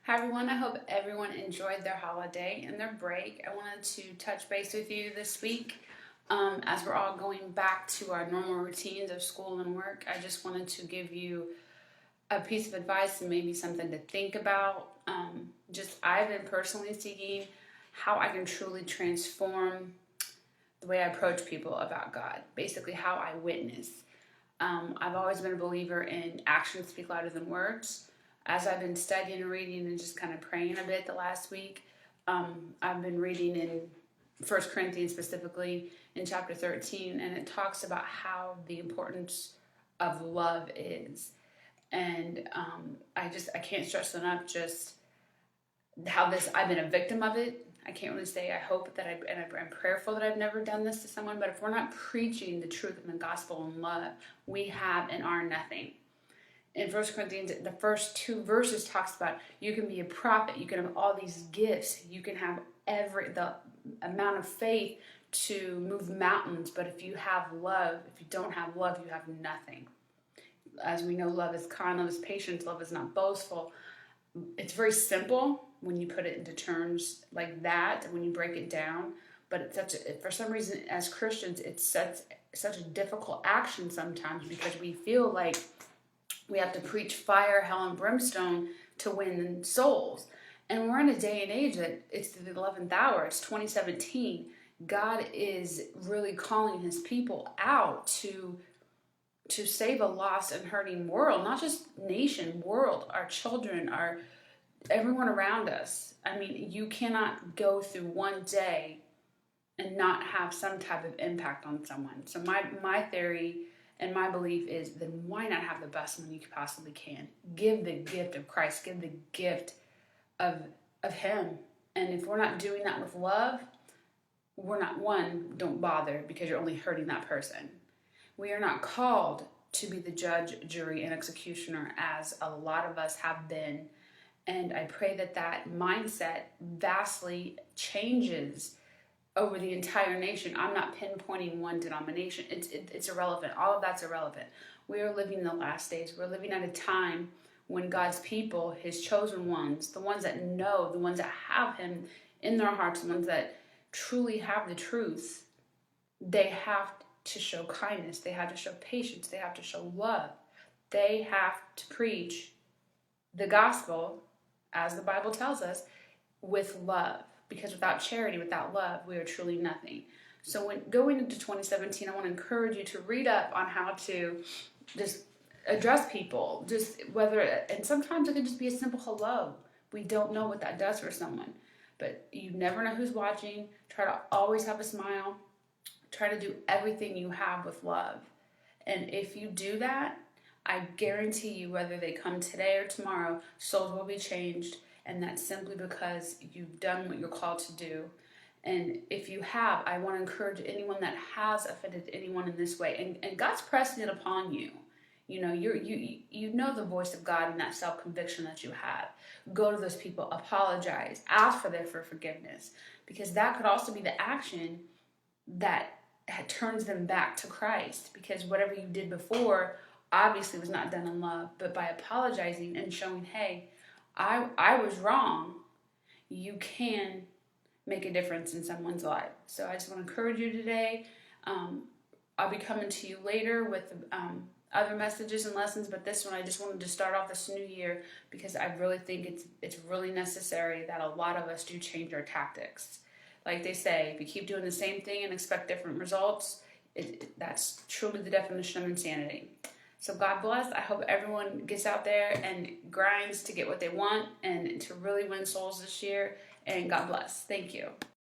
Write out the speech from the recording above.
Hi everyone, I hope everyone enjoyed their holiday and their break. I wanted to touch base with you this week as we're all going back to our normal routines of school and work. I just wanted to give you a piece of advice and maybe something to think about. I've been personally seeking how I can truly transform the way I approach people about God, basically how I witness. I've always been a believer in actions speak louder than words. As I've been studying and reading and just kind of praying a bit the last week, I've been reading in 1 Corinthians specifically in chapter 13, and it talks about how the importance of love is. And I can't stress enough just how I've been a victim of it. I can't really say I hope that I'm prayerful that I've never done this to someone, but if we're not preaching the truth of the gospel and love, we have and are nothing. In 1 Corinthians, the first two verses talks about you can be a prophet, you can have all these gifts, you can have the amount of faith to move mountains, but if you have love, if you don't have love, you have nothing. As we know, love is kind, love is patient, love is not boastful. It's very simple when you put it into terms like that, when you break it down, but for some reason as Christians, it's such a difficult action sometimes because we feel like we have to preach fire, hell, and brimstone to win souls. And we're in a day and age that it's the 11th hour. It's 2017. God is really calling his people out to save a lost and hurting world, not just nation, world, our children, everyone around us. I mean, you cannot go through one day and not have some type of impact on someone. So my theory and my belief is, then why not have the best one you possibly can? Give the gift of Christ. Give the gift of him. And if we're not doing that with love, don't bother because you're only hurting that person. We are not called to be the judge, jury, and executioner as a lot of us have been. And I pray that mindset vastly changes over the entire nation. I'm not pinpointing one denomination. It's irrelevant. All of that's irrelevant. We are living in the last days. We're living at a time when God's people, his chosen ones, the ones that know, the ones that have him in their hearts, the ones that truly have the truth, they have to show kindness. They have to show patience. They have to show love. They have to preach the gospel, as the Bible tells us, with love. Because without charity, without love, we are truly nothing. So when going into 2017, I want to encourage you to read up on how to just address people. And sometimes it can just be a simple hello. We don't know what that does for someone. But you never know who's watching. Try to always have a smile. Try to do everything you have with love. And if you do that, I guarantee you, whether they come today or tomorrow, souls will be changed. And that's simply because you've done what you're called to do. And if you have, I want to encourage anyone that has offended anyone in this way. And God's pressing it upon you. You know, you know the voice of God and that self-conviction that you have. Go to those people, apologize, ask for their forgiveness. Because that could also be the action that turns them back to Christ. Because whatever you did before obviously was not done in love. But by apologizing and showing, hey, I was wrong, you can make a difference in someone's life. So I just want to encourage you today. I'll be coming to you later with other messages and lessons, but this one I just wanted to start off this new year because I really think it's really necessary that a lot of us do change our tactics. Like they say, if you keep doing the same thing and expect different results, that's truly the definition of insanity. So God bless. I hope everyone gets out there and grinds to get what they want and to really win souls this year. And God bless. Thank you.